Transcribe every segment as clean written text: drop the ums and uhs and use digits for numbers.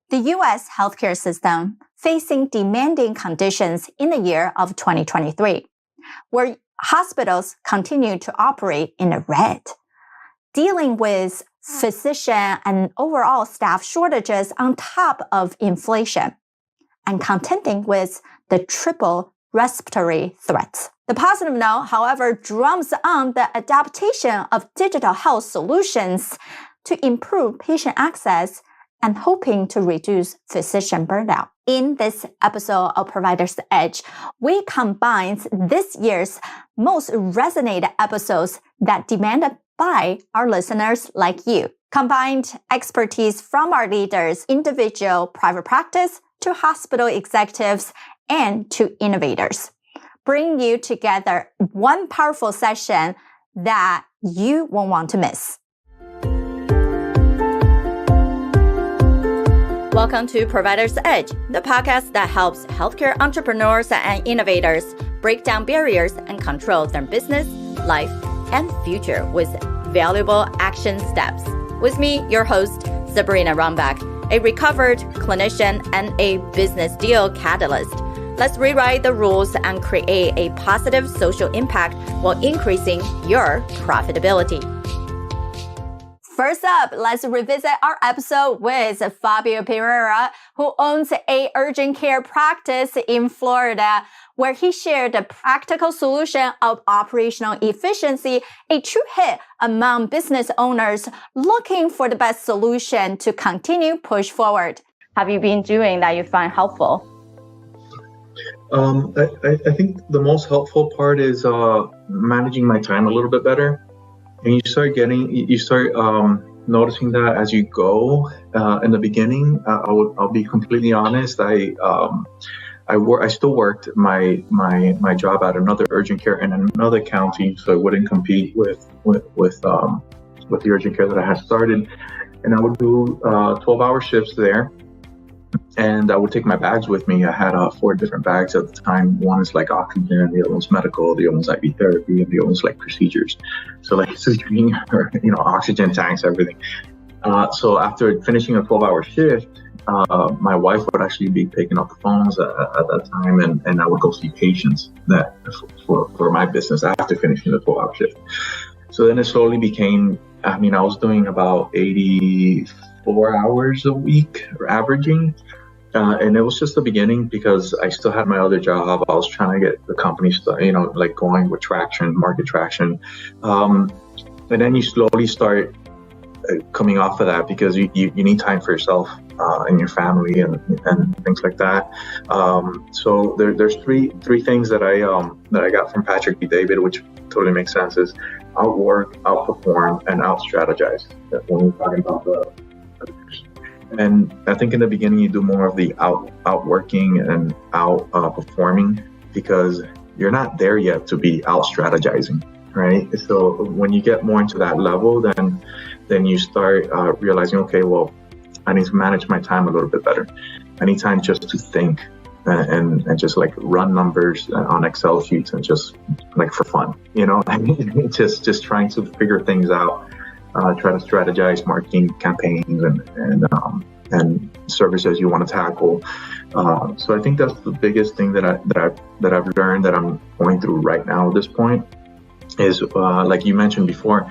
The U.S. healthcare system facing demanding conditions in the year of 2023, where hospitals continue to operate in the red, dealing with physician and overall staff shortages on top of inflation, and contending with the triple respiratory threats. The positive note, however, drums on the adaptation of digital health solutions to improve patient access and hoping to reduce physician burnout. In this episode of Provider's Edge, we combine this year's most resonated episodes that demanded by our listeners like you. Combined expertise from our leaders, individual private practice to hospital executives and to innovators. Bring you together one powerful session that you won't want to miss. Welcome to Provider's Edge, the podcast that helps healthcare entrepreneurs and innovators break down barriers and control their business, life, and future with valuable action steps. With me, your host, Sabrina Runbeck, a recovered clinician and a business deal catalyst. Let's rewrite the rules and create a positive social impact while increasing your profitability. First up, let's revisit our episode with Fabio Pereira, who owns a urgent care practice in Florida, where he shared the practical solution of operational efficiency, a true hit among business owners looking for the best solution to continue push forward. Have you been doing that you find helpful? I think the most helpful part is managing my time a little bit better. And you start noticing that as you go. In the beginning, I'll be completely honest. I still worked my job at another urgent care in another county, so it wouldn't compete with the urgent care that I had started. And I would do 12-hour shifts there. And I would take my bags with me. I had 4 different bags at the time. One is like oxygen, the other one's medical, the other one's IV therapy, and the other one's like procedures. So like oxygen tanks, everything. So after finishing a 12-hour shift, my wife would actually be picking up the phones at that time, and I would go see patients that for my business after finishing the 12-hour shift. So then it slowly became, I was doing about 84 hours a week or averaging. And it was just the beginning because I still had my other job. I was trying to get the company, going with market traction. And then you slowly start coming off of that because you need time for yourself and your family and things like that. So there's three things that I got from Patrick B. David, which totally makes sense, is outwork, outperform, and out-strategize. When we're talking about the And I think in the beginning, you do more of the outworking and outperforming because you're not there yet to be out strategizing, right? So when you get more into that level, then you start realizing, okay, well, I need to manage my time a little bit better. I need time just to think and just like run numbers on Excel sheets and just like for fun, just trying to figure things out. Try to strategize marketing campaigns and services you want to tackle. So I think that's the biggest thing that I've learned that I'm going through right now at this point is like you mentioned before,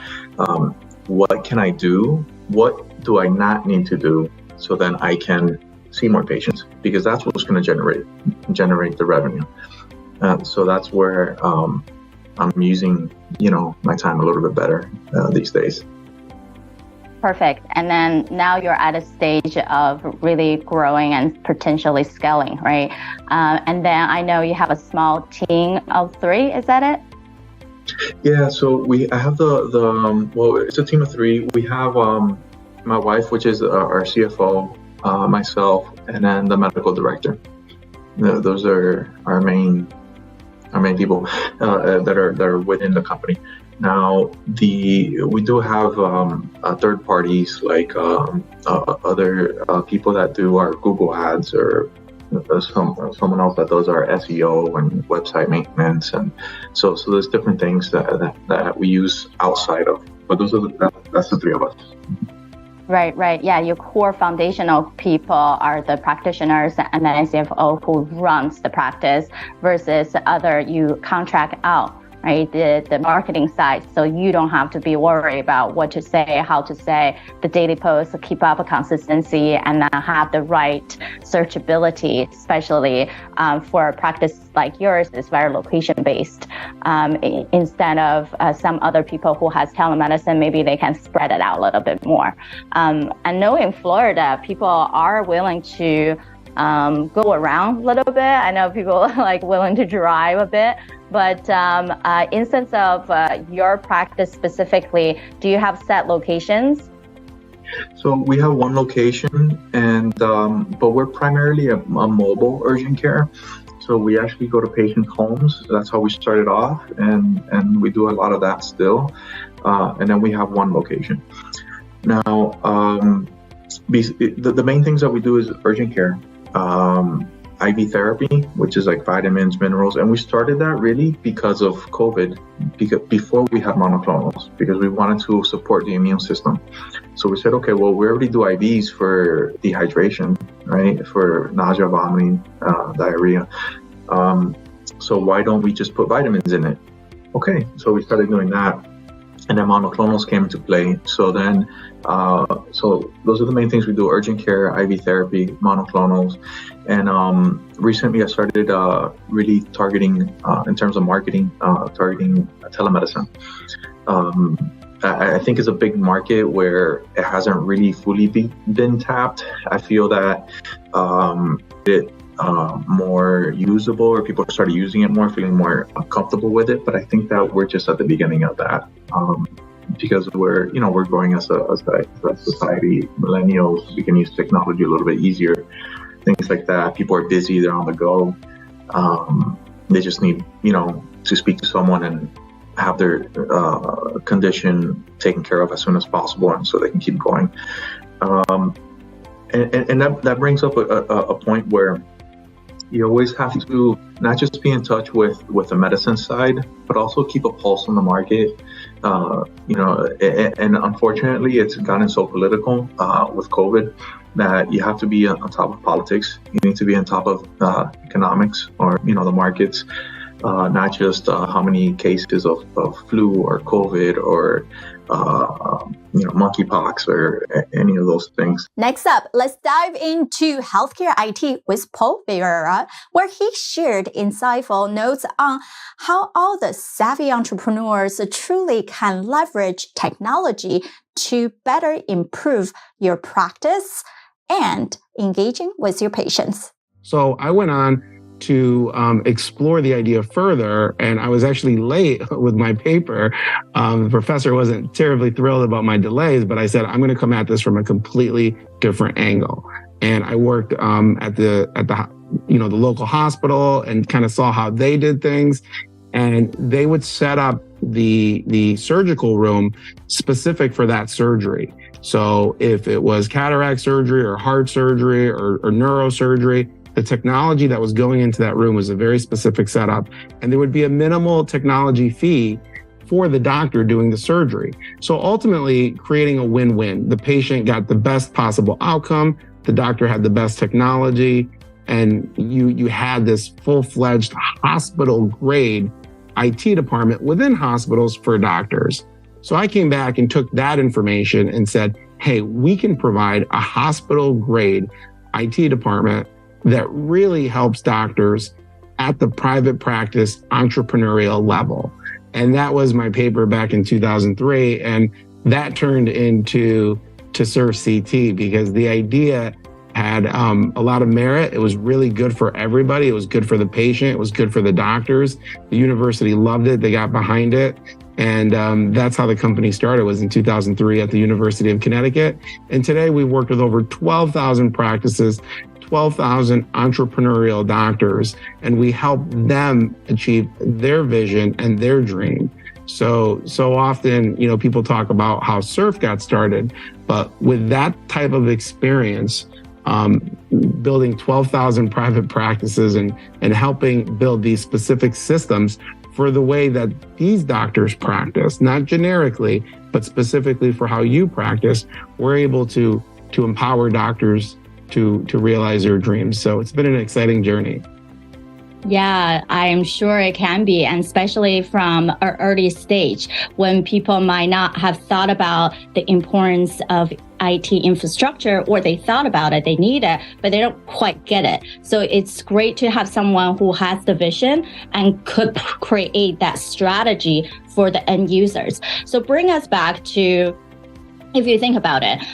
what can I do? What do I not need to do so then I can see more patients? Because that's what's going to generate the revenue. So that's where I'm using my time a little bit better these days. Perfect. And then now you're at a stage of really growing and potentially scaling, right? And then I know you have a small team of 3. Is that it? Yeah. So I have it's a team of 3. We have my wife, which is our CFO, myself, and then the medical director. Those are our main people that are within the company. Now, we do have third parties like other people that do our Google ads, or someone else that does our SEO and website maintenance, and so there's different things that we use outside of. But that's the 3 of us. Right. Yeah, your core foundational people are the practitioners and then CFO who runs the practice versus other you contract out, right? The marketing side. So you don't have to be worried about what to say, how to say, the daily posts, keep up a consistency, and then have the right searchability, especially for a practice like yours is very location based. Instead of some other people who has telemedicine, maybe they can spread it out a little bit more. And knowing Florida, people are willing to go around a little bit. I know people like willing to drive a bit, but instance of your practice specifically, do you have set locations? So we have one location, and but we're primarily a mobile urgent care. So we actually go to patients' homes. That's how we started off, and we do a lot of that still. And then we have one location. Now, the main things that we do is urgent care, IV therapy, which is like vitamins, minerals. And we started that really because of COVID, before we had monoclonals, because we wanted to support the immune system. So we said, okay, well, we already do IVs for dehydration, right? For nausea, vomiting, diarrhea. So why don't we just put vitamins in it? Okay, so we started doing that. And then monoclonals came into play. So then, so those are the main things we do: urgent care, IV therapy, monoclonals. And recently I started really targeting, in terms of marketing, targeting telemedicine. I think it's a big market where it hasn't really fully been tapped. I feel that it more usable, or people started using it more, feeling more comfortable with it. But I think that we're just at the beginning of that, because we're growing as a society. Millennials, we can use technology a little bit easier, things like that. People are busy, they're on the go. They just need, to speak to someone and have their condition taken care of as soon as possible, and so they can keep going. And that brings up a point where you always have to not just be in touch with the medicine side, but also keep a pulse on the market. And unfortunately, it's gotten so political with COVID that you have to be on top of politics. You need to be on top of economics, or the markets, not just how many cases of flu or COVID or monkeypox or any of those things. Next up, let's dive into healthcare IT with Paul Vigario, where he shared insightful notes on how all the savvy entrepreneurs truly can leverage technology to better improve your practice and engaging with your patients. So I went on to explore the idea further, and I was actually late with my paper. The professor wasn't terribly thrilled about my delays, but I said, I'm going to come at this from a completely different angle. And I worked at the local hospital and kind of saw how they did things. And they would set up the surgical room specific for that surgery. So if it was cataract surgery or heart surgery or neurosurgery, the technology that was going into that room was a very specific setup, and there would be a minimal technology fee for the doctor doing the surgery. So ultimately creating a win-win. The patient got the best possible outcome, the doctor had the best technology, and you had this full-fledged hospital-grade IT department within hospitals for doctors. So I came back and took that information and said, hey, we can provide a hospital-grade IT department that really helps doctors at the private practice entrepreneurial level. And that was my paper back in 2003. And that turned into to serve CT, because the idea had a lot of merit. It was really good for everybody. It was good for the patient. It was good for the doctors. The university loved it. They got behind it. And that's how the company started, was in 2003 at the University of Connecticut. And today we worked with over 12,000 practices, 12,000 entrepreneurial doctors, and we help them achieve their vision and their dream. So often, people talk about how Surf got started, but with that type of experience, building 12,000 private practices and helping build these specific systems for the way that these doctors practice, not generically, but specifically for how you practice, we're able to empower doctors to realize their dreams. So it's been an exciting journey. Yeah, I'm sure it can be, and especially from an early stage when people might not have thought about the importance of IT infrastructure, or they thought about it, they need it, but they don't quite get it. So it's great to have someone who has the vision and could create that strategy for the end users. So bring us back to, if you think about it,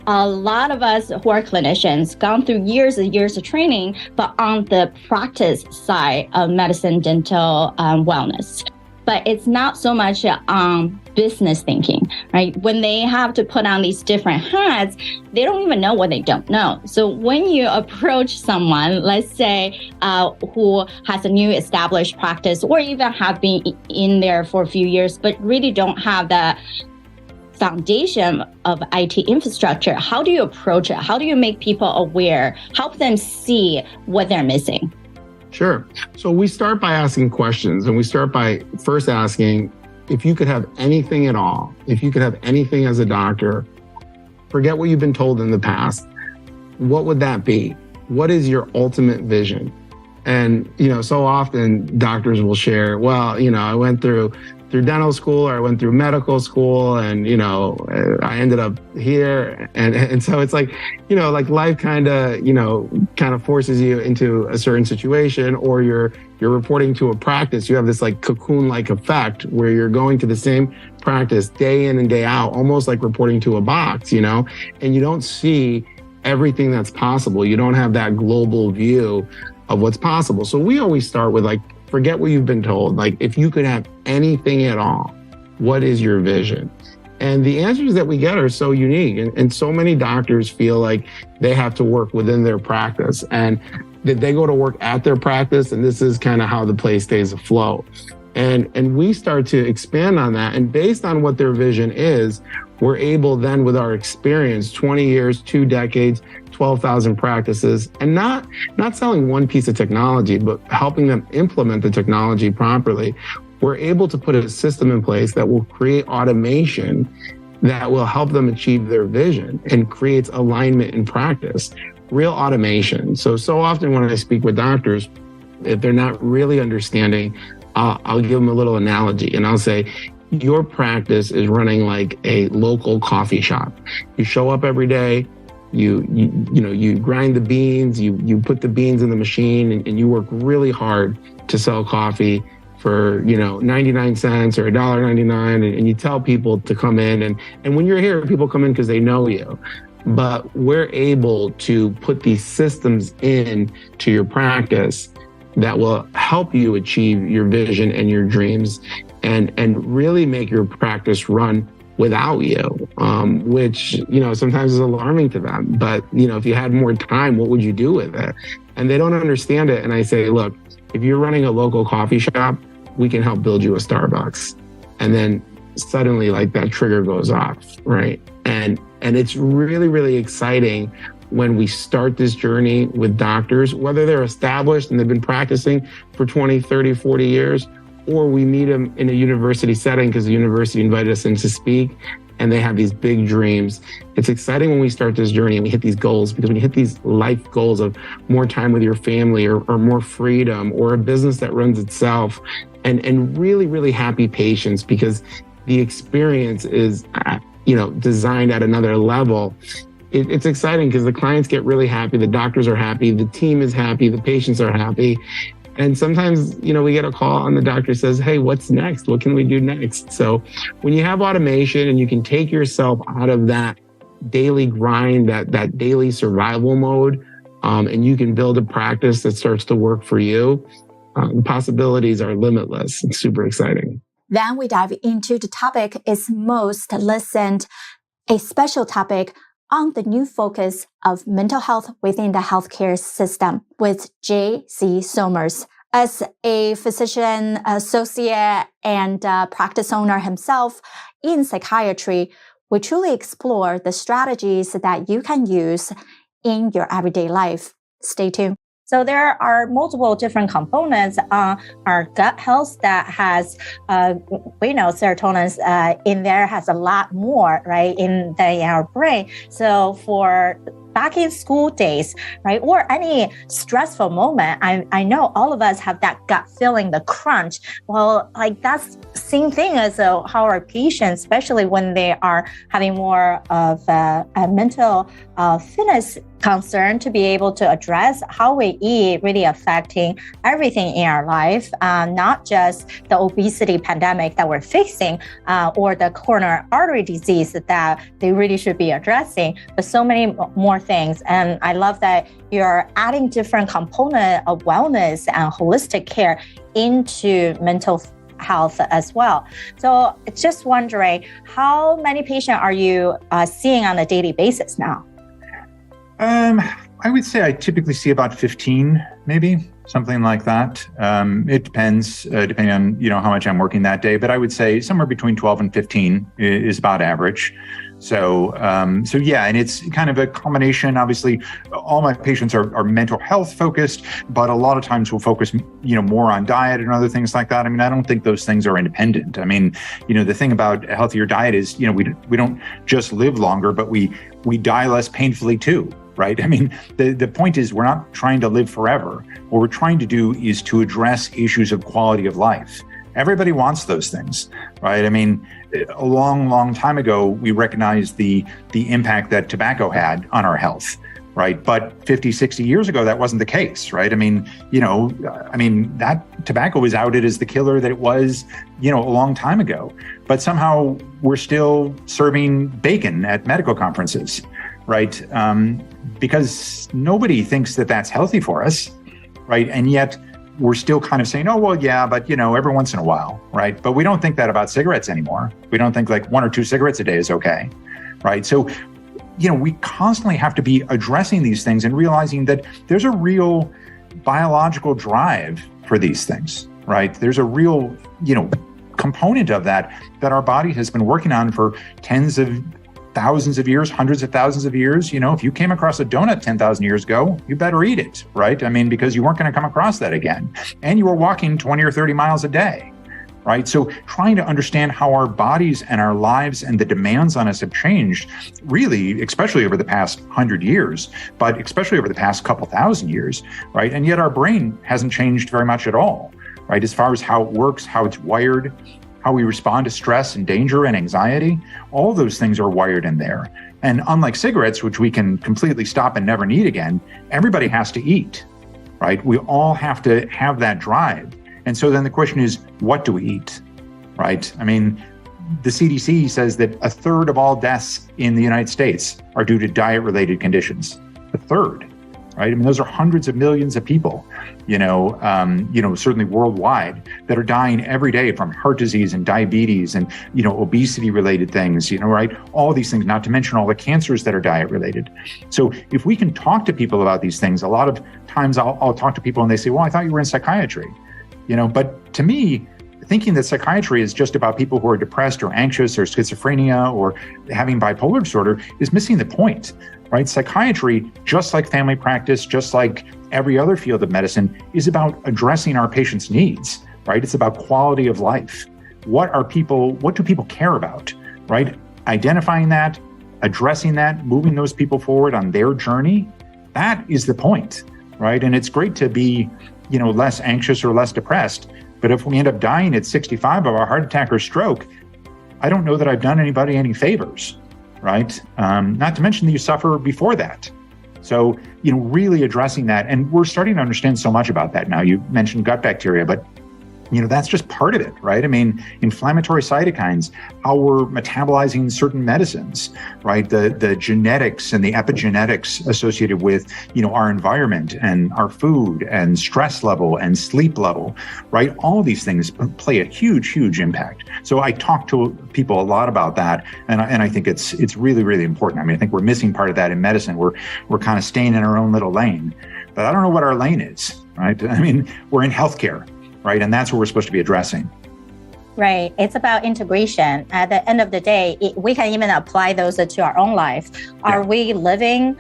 a lot of us who are clinicians gone through years and years of training, but on the practice side of medicine, dental, wellness. But it's not so much on business thinking, right? When they have to put on these different hats, they don't even know what they don't know. So when you approach someone, let's say, who has a new established practice, or even have been in there for a few years, but really don't have that foundation of IT infrastructure, how do you approach it? How do you make people aware, help them see what they're missing? Sure. So we start by asking questions, and we start by first asking, if you could have anything at all, if you could have anything as a doctor, forget what you've been told in the past, what would that be? What is your ultimate vision? And, so often doctors will share, well, I went through dental school, or I went through medical school, and, I ended up here. And so it's like, like life kind of forces you into a certain situation, or you're reporting to a practice. You have this like cocoon-like effect where you're going to the same practice day in and day out, almost like reporting to a box, and you don't see everything that's possible. You don't have that global view of what's possible. So we always start with like, forget what you've been told. Like, if you could have anything at all, what is your vision? And the answers that we get are so unique. And so many doctors feel like they have to work within their practice, and that they go to work at their practice, and this is kind of how the place stays afloat. And we start to expand on that. And based on what their vision is, we're able then, with our experience, 20 years, 2 decades, 12,000 practices, and not selling one piece of technology, but helping them implement the technology properly, we're able to put a system in place that will create automation that will help them achieve their vision and creates alignment in practice, real automation. So often when I speak with doctors, if they're not really understanding, I'll give them a little analogy, and I'll say, your practice is running like a local coffee shop. You show up every day, you grind the beans, you put the beans in the machine, and you work really hard to sell coffee for 99 cents or $1.99, and you tell people to come in, and when you're here, people come in because they know you. But we're able to put these systems in to your practice that will help you achieve your vision and your dreams, and really make your practice run without you, which, sometimes is alarming to them. But, if you had more time, what would you do with it? And they don't understand it. And I say, look, if you're running a local coffee shop, we can help build you a Starbucks. And then suddenly, like, that trigger goes off, right? And it's really, really exciting when we start this journey with doctors, whether they're established and they've been practicing for 20, 30, 40 years, or we meet them in a university setting because the university invited us in to speak, and they have these big dreams. It's exciting when we start this journey and we hit these goals, because when you hit these life goals of more time with your family, or more freedom, or a business that runs itself, and really, really happy patients, because the experience is, designed at another level. It's exciting because the clients get really happy, the doctors are happy, the team is happy, the patients are happy. And sometimes, we get a call and the doctor says, hey, what's next? What can we do next? So when you have automation and you can take yourself out of that daily grind, that daily survival mode, and you can build a practice that starts to work for you, the possibilities are limitless. It's super exciting. Then we dive into the topic is most listened, a special topic on the new focus of mental health within the healthcare system with J.C. Somers. As a physician associate and practice owner himself in psychiatry, we truly explore the strategies that you can use in your everyday life. Stay tuned. So there are multiple different components on our gut health that has, we know serotonin in there has a lot more, right, in our brain. So for back in school days, right, or any stressful moment, I know all of us have that gut feeling, the crunch. Well, like that's same thing as how our patients, especially when they are having more of a mental fitness concern, to be able to address how we eat really affecting everything in our life, not just the obesity pandemic that we're facing or the coronary artery disease that they really should be addressing, but so many more things. And I love that you're adding different component of wellness and holistic care into mental health as well. So just wondering, how many patients are you seeing on a daily basis now? I would say I typically see about 15, maybe something like that. It depends, depending on, how much I'm working that day, but I would say somewhere between 12 and 15 is about average. So yeah, and it's kind of a combination. Obviously, all my patients are mental health focused, but a lot of times we'll focus, more on diet and other things like that. I mean, I don't think those things are independent. I mean, the thing about a healthier diet is, we don't just live longer, but we die less painfully too. Right? I mean, the point is we're not trying to live forever. What we're trying to do is to address issues of quality of life. Everybody wants those things, right? I mean, a long time ago, we recognized the impact that tobacco had on our health, right? But 50, 60 years ago, that wasn't the case, right? I mean, that tobacco was outed as the killer that it was, a long time ago. But somehow we're still serving bacon at medical conferences, right? Because nobody thinks that that's healthy for us, right? And yet we're still kind of saying, oh, well, yeah, but, every once in a while, right? But we don't think that about cigarettes anymore. We don't think like 1 or 2 cigarettes a day is okay, right? So, we constantly have to be addressing these things and realizing that there's a real biological drive for these things, right? There's a real, component of that our body has been working on for tens of thousands of years, hundreds of thousands of years. If you came across a donut 10,000 years ago, you better eat it, right? I mean, because you weren't going to come across that again. And you were walking 20 or 30 miles a day, right? So trying to understand how our bodies and our lives and the demands on us have changed, really, especially over the past 100 years, but especially over the past couple thousand years, right? And yet our brain hasn't changed very much at all, right? As far as how it works, how it's wired, how we respond to stress and danger and anxiety, all those things are wired in there. And unlike cigarettes, which we can completely stop and never need again, everybody has to eat, right? We all have to have that drive. And so then the question is, what do we eat, right? I mean, the CDC says that 1/3 of all deaths in the United States are due to diet-related conditions. 1/3. Right? I mean, those are hundreds of millions of people, certainly worldwide, that are dying every day from heart disease and diabetes and, obesity related things, right? All these things, not to mention all the cancers that are diet related. So if we can talk to people about these things, a lot of times I'll talk to people and they say, well, I thought you were in psychiatry, but to me, thinking that psychiatry is just about people who are depressed or anxious or schizophrenia or having bipolar disorder is missing the point. Right? Psychiatry, just like family practice, just like every other field of medicine, is about addressing our patients' needs, right? It's about quality of life. What do people care about, right? Identifying that, addressing that, moving those people forward on their journey, that is the point, right? And it's great to be, less anxious or less depressed, but if we end up dying at 65 of a heart attack or stroke, I don't know that I've done anybody any favors. Right? Not to mention that you suffer before that. So, really addressing that. And we're starting to understand so much about that now. You mentioned gut bacteria, but that's just part of it, right? I mean, inflammatory cytokines, how we're metabolizing certain medicines, right? The genetics and the epigenetics associated with, our environment and our food and stress level and sleep level, right? All of these things play a huge, huge impact. So I talk to people a lot about that. And I think it's really, really important. I mean, I think we're missing part of that in medicine. We're kind of staying in our own little lane, but I don't know what our lane is, right? I mean, we're in healthcare. Right. And that's what we're supposed to be addressing. Right. It's about integration. At the end of the day, we can even apply those to our own life. Are we living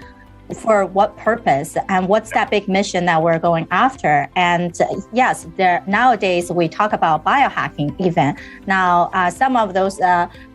for what purpose and what's that big mission that we're going after. And yes, nowadays we talk about biohacking even. Now, some of those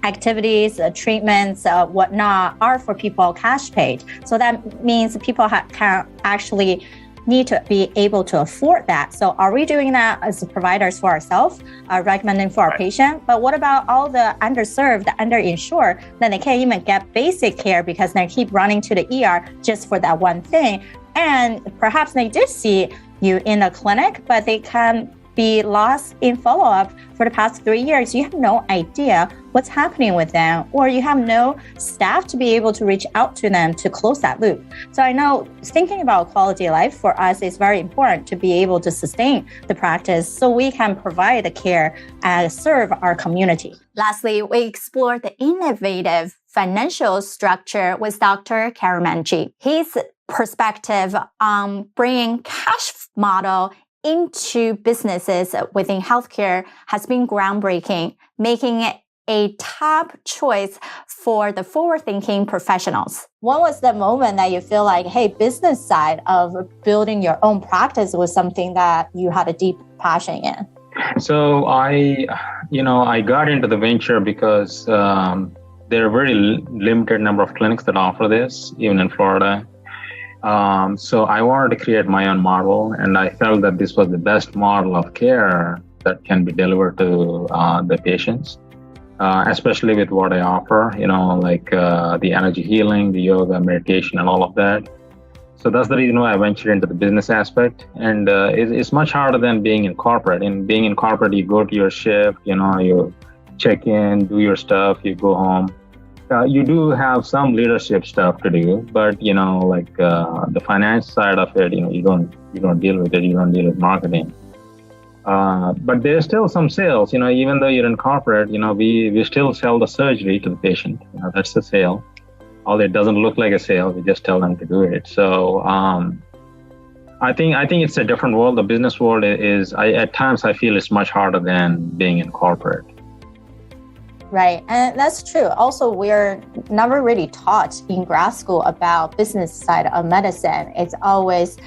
activities, treatments, whatnot are for people cash paid. So that means people can actually need to be able to afford that. So are we doing that as providers for ourselves, recommending for our patient? But what about all the underserved, underinsured, then they can't even get basic care because they keep running to the ER just for that one thing. And perhaps they did see you in a clinic, but they can be lost in follow-up for the past 3 years. You have no idea what's happening with them, or you have no staff to be able to reach out to them to close that loop. So I know thinking about quality of life for us is very important to be able to sustain the practice so we can provide the care and serve our community. Lastly, we explore the innovative financial structure with Dr. Karamanchi. His perspective on bringing cash model into businesses within healthcare has been groundbreaking, making it a top choice for the forward-thinking professionals. When was the moment that you feel like, hey, business side of building your own practice was something that you had a deep passion in? So I got into the venture because there are very limited number of clinics that offer this, even in Florida. So I wanted to create my own model, and I felt that this was the best model of care that can be delivered to the patients, especially with what I offer, like the energy healing, the yoga, meditation, and all of that. So that's the reason why I ventured into the business aspect. And it's much harder than being in corporate. In being in corporate, you go to your shift, you check in, do your stuff, you go home. You do have some leadership stuff to do, but the finance side of it, you don't deal with it. You don't deal with marketing. But there's still some sales. Even though you're in corporate, we still sell the surgery to the patient. That's the sale. Although it doesn't look like a sale, we just tell them to do it. So I think it's a different world. The business world at times I feel it's much harder than being in corporate. Right. And that's true. Also, we're never really taught in grad school about business side of medicine. It's always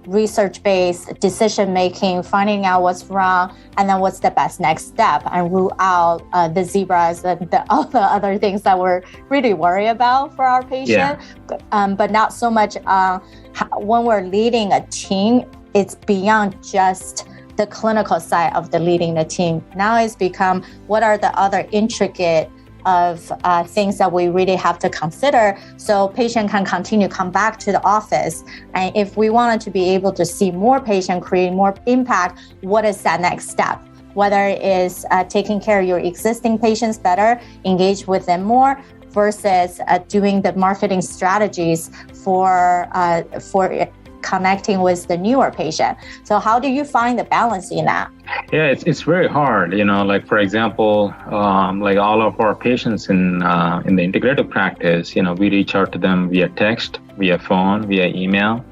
research-based decision-making, finding out what's wrong, and then what's the best next step, and rule out the zebras and all the other things that we're really worried about for our patient. Yeah. But not so much when we're leading a team, it's beyond just the clinical side of the leading the team. Now it's become what are the other intricate of things that we really have to consider so patient can continue to come back to the office. And if we wanted to be able to see more patient, create more impact, what is that next step? Whether it is taking care of your existing patients better, engage with them more, versus doing the marketing strategies for connecting with the newer patient. So how do you find the balance in that? Yeah, it's very hard. For example, like all of our patients in the integrative practice, we reach out to them via text, via phone, via email.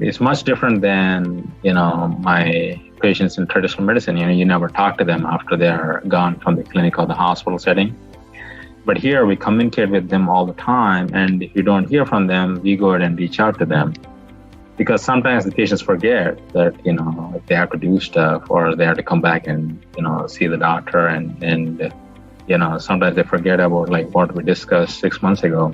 It's much different than, my patients in traditional medicine. You never talk to them after they're gone from the clinic or the hospital setting. But here we communicate with them all the time. And if you don't hear from them, we go ahead and reach out to them. Because sometimes the patients forget that, if they have to do stuff or they have to come back and, see the doctor and sometimes they forget about like what we discussed 6 months ago.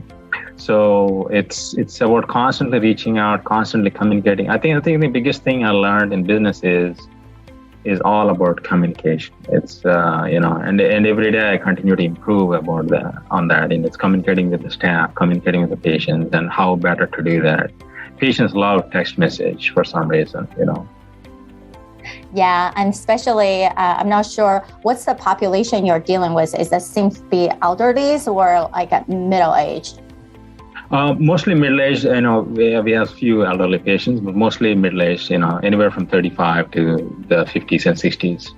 So it's about constantly reaching out, constantly communicating. I think the biggest thing I learned in business is all about communication. It's, and every day I continue to improve on that. And it's communicating with the staff, communicating with the patients and how better to do that. Patients love text message for some reason, Yeah, and especially, I'm not sure, what's the population you're dealing with? Is that seems to be elderlies or like middle-aged? Mostly middle-aged. We have few elderly patients, but mostly middle-aged, anywhere from 35 to the 50s and 60s.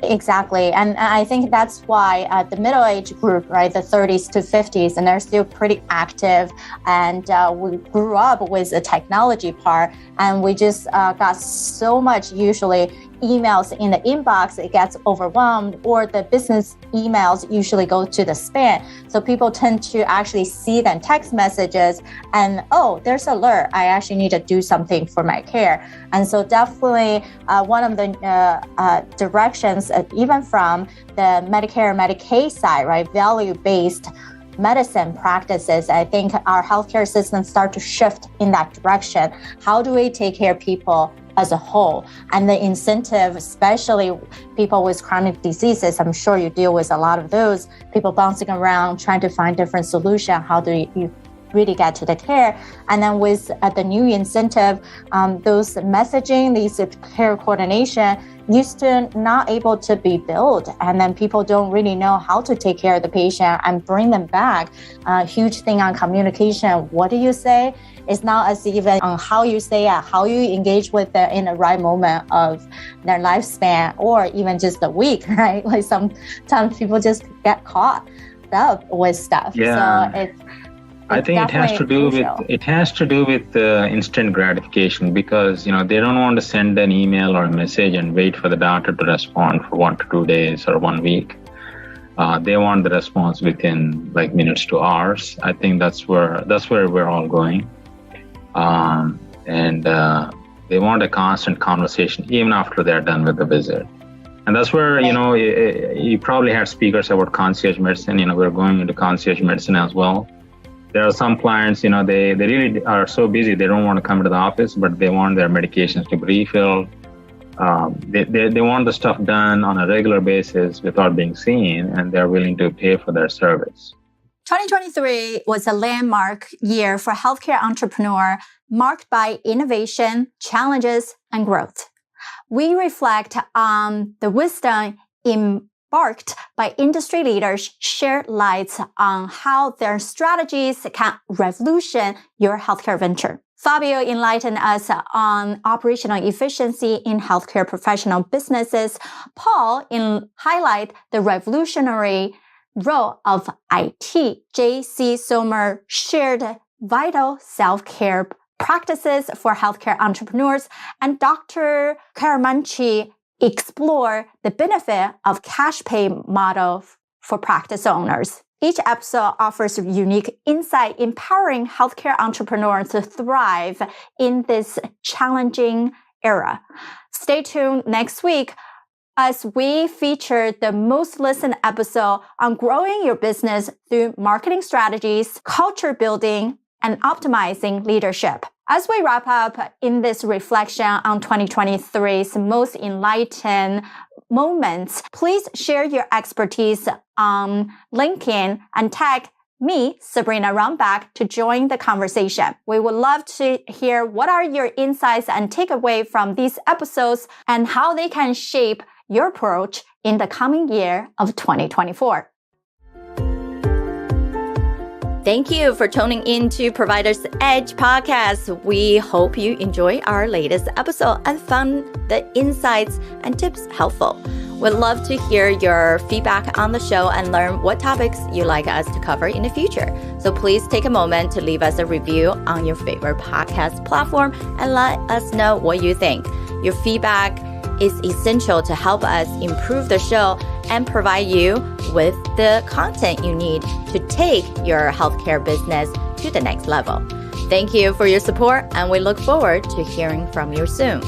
Exactly. And I think that's why the middle-age group, right, the 30s to 50s, and they're still pretty active. And we grew up with the technology part, and we just got so much usually emails in the inbox, it gets overwhelmed, or the business emails usually go to the spam. So people tend to actually see then text messages and, oh, there's an alert. I actually need to do something for my care. And so definitely one of the directions, even from the Medicare and Medicaid side, right, value-based medicine practices, I think our healthcare system start to shift in that direction. How do we take care of people as a whole? And the incentive, especially people with chronic diseases, I'm sure you deal with a lot of those, people bouncing around, trying to find different solutions. How do you really get to the care? And then with the new incentive, those messaging, these care coordination used to not able to be built. And then people don't really know how to take care of the patient and bring them back. Huge thing on communication. What do you say? It's not as even on how you say it, how you engage with them in the right moment of their lifespan, or even just a week, right? Like sometimes people just get caught up with stuff. Yeah. So I think it has to do with instant gratification, because they don't want to send an email or a message and wait for the doctor to respond for 1 to 2 days or 1 week. They want the response within like minutes to hours. I think that's where we're all going, and they want a constant conversation even after they're done with the visit. And that's where you probably had speakers about concierge medicine. We're going into concierge medicine as well. There are some clients, they really are so busy, they don't want to come to the office, but they want their medications to be refilled. They want the stuff done on a regular basis without being seen, and they're willing to pay for their service. 2023 was a landmark year for healthcare entrepreneur, marked by innovation, challenges, and growth. We reflect on the wisdom embarked by industry leaders, shared lights on how their strategies can revolution your healthcare venture. Fabio enlightened us on operational efficiency in healthcare professional businesses. Paul highlight the revolutionary role of IT. J.C. Sommer shared vital self-care practices for healthcare entrepreneurs, and Dr. Caramanci explore the benefit of cash pay model for practice owners. Each episode offers unique insight, empowering healthcare entrepreneurs to thrive in this challenging era. Stay tuned next week as we feature the most listened episode on growing your business through marketing strategies, culture building, and optimizing leadership. As we wrap up in this reflection on 2023's most enlightened moments, please share your expertise on LinkedIn and tag me, Sabrina Runbeck, to join the conversation. We would love to hear what are your insights and takeaway from these episodes and how they can shape your approach in the coming year of 2024. Thank you for tuning in to Provider's Edge podcast. We hope you enjoy our latest episode and found the insights and tips helpful. We'd love to hear your feedback on the show and learn what topics you'd like us to cover in the future. So please take a moment to leave us a review on your favorite podcast platform and let us know what you think. Your feedback is essential to help us improve the show and provide you with the content you need to take your healthcare business to the next level. Thank you for your support, and we look forward to hearing from you soon.